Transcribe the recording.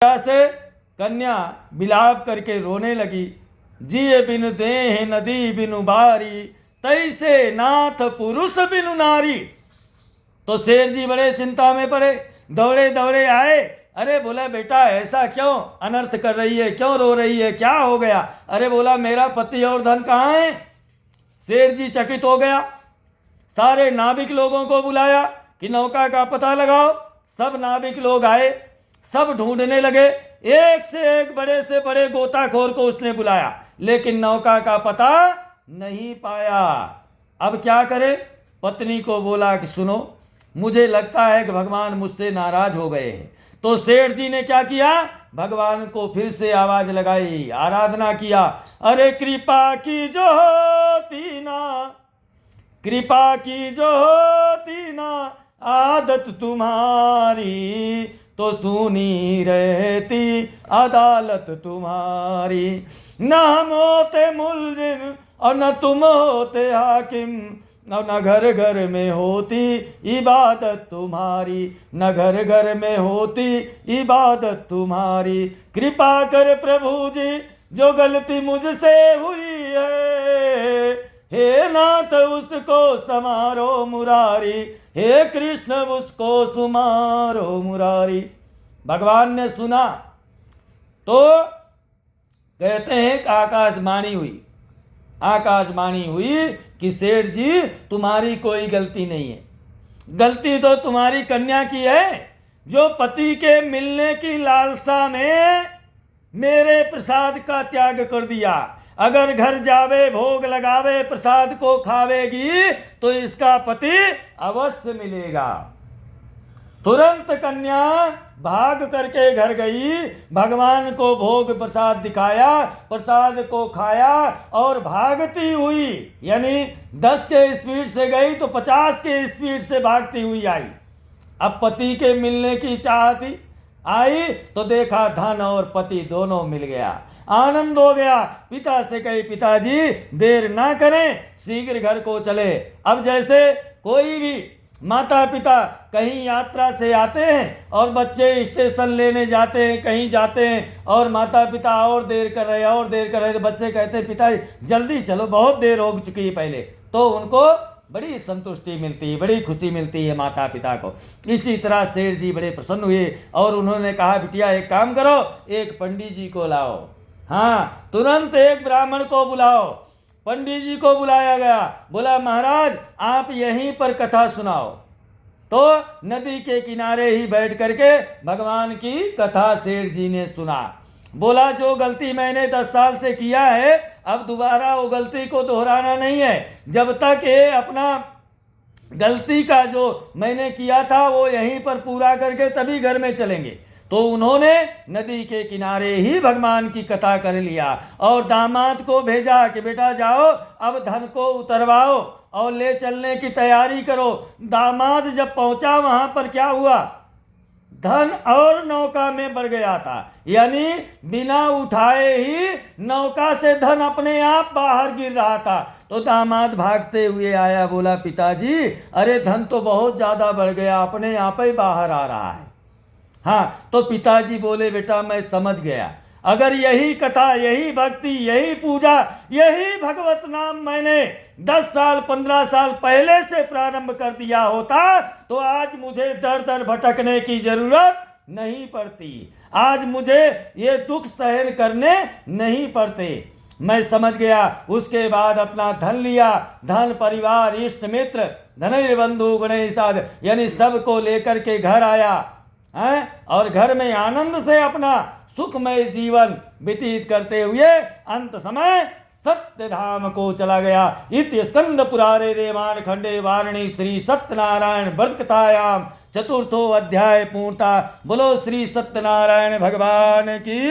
से कन्या विलाप करके रोने लगी। जिए बिनु देह नदी बिनु बारी, तैसे नाथ पुरुष बिनु नारी। तो शेर जी बड़े चिंता में पड़े, दौड़े दौड़े आए। अरे बोला बेटा ऐसा क्यों अनर्थ कर रही है, क्यों रो रही है, क्या हो गया? अरे बोला मेरा पति और धन कहाँ है? शेर जी चकित हो गया। सारे नाविक लोगों को बुलाया कि नौका का पता लगाओ। सब नाविक लोग आए, सब ढूंढने लगे। एक से एक बड़े से बड़े गोताखोर को उसने बुलाया, लेकिन नौका का पता नहीं पाया। अब क्या करे? पत्नी को बोला कि सुनो, मुझे लगता है कि भगवान मुझसे नाराज हो गए हैं। तो सेठ जी ने क्या किया? भगवान को फिर से आवाज लगाई, आराधना किया। अरे कृपा की जो होती ना, कृपा की जो होती ना आदत तुम्हारी, तो सुनी रहती अदालत तुम्हारी। न हम होते मुलजिम और न तुम होते हाकिम, और न घर घर में होती इबादत तुम्हारी, न घर घर में होती इबादत तुम्हारी। कृपा कर प्रभु जी जो गलती मुझसे हुई है, हे नाथ उसको समारो मुरारी, हे कृष्ण उसको सुमारो मुरारी। भगवान ने सुना तो कहते हैं कि आकाशवाणी हुई, आकाशवाणी हुई कि सेठ जी तुम्हारी कोई गलती नहीं है। गलती तो तुम्हारी कन्या की है, जो पति के मिलने की लालसा में मेरे प्रसाद का त्याग कर दिया। अगर घर जावे भोग लगावे प्रसाद को खावेगी तो इसका पति अवश्य मिलेगा। तुरंत कन्या भाग करके घर गई, भगवान को भोग प्रसाद दिखाया, प्रसाद को खाया और भागती हुई, यानी 10 के स्पीड से गई तो 50 के स्पीड से भागती हुई आई। अब पति के मिलने की चाह थी, आई तो देखा धन और पति दोनों मिल गया, आनंद हो गया। पिता से कही पिताजी देर ना करें, शीघ्र घर को चले। अब जैसे कोई भी माता पिता कहीं यात्रा से आते हैं और बच्चे स्टेशन लेने जाते हैं, कहीं जाते हैं और माता पिता और देर कर रहे और देर कर रहे, तो बच्चे कहते हैं पिताजी जल्दी चलो, बहुत देर हो चुकी है पहले। तो उनको बड़ी संतुष्टि मिलती है, बड़ी खुशी मिलती है माता पिता को। इसी तरह सेठ जी बड़े प्रसन्न हुए और उन्होंने कहा बिटिया एक काम करो, एक पंडित जी को लाओ। हाँ, तुरंत एक ब्राह्मण को बुलाओ। पंडित जी को बुलाया गया, बोला महाराज आप यहीं पर कथा सुनाओ। तो नदी के किनारे ही बैठ करके भगवान की कथा सेठ जी ने सुना। बोला जो गलती मैंने 10 साल से किया है, अब दोबारा वो गलती को दोहराना नहीं है। जब तक ये अपना गलती का जो मैंने किया था वो यहीं पर पूरा करके तभी घर में चलेंगे। तो उन्होंने नदी के किनारे ही भगवान की कथा कर लिया और दामाद को भेजा कि बेटा जाओ अब धन को उतरवाओ और ले चलने की तैयारी करो। दामाद जब पहुंचा वहां पर क्या हुआ? धन और नौका में बढ़ गया था, यानी बिना उठाए ही नौका से धन अपने आप बाहर गिर रहा था। तो दामाद भागते हुए आया, बोला पिताजी अरे धन तो बहुत ज्यादा बढ़ गया, अपने आप ही बाहर आ रहा है। हाँ, तो पिताजी बोले बेटा मैं समझ गया, अगर यही कथा, यही भक्ति, यही पूजा, यही भगवत नाम मैंने 10 साल 15 साल पहले से प्रारंभ कर दिया होता तो आज मुझे दर दर भटकने की जरूरत नहीं पड़ती, आज मुझे ये दुख सहन करने नहीं पड़ते। मैं समझ गया। उसके बाद अपना धन लिया, धन परिवार इष्ट मित्र धनैर्बंधु गणेशाद, यानी सबको लेकर के घर आया है और घर में आनंद से अपना सुखमय जीवन व्यतीत करते हुए अंत समय सत्य धाम को चला गया। इति स्कंद पुराणे देवान खंडे वारणी श्री सत्यनारायण व्रत कथायाम चतुर्थो अध्याय पूर्णता। बोलो श्री सत्यनारायण भगवान की।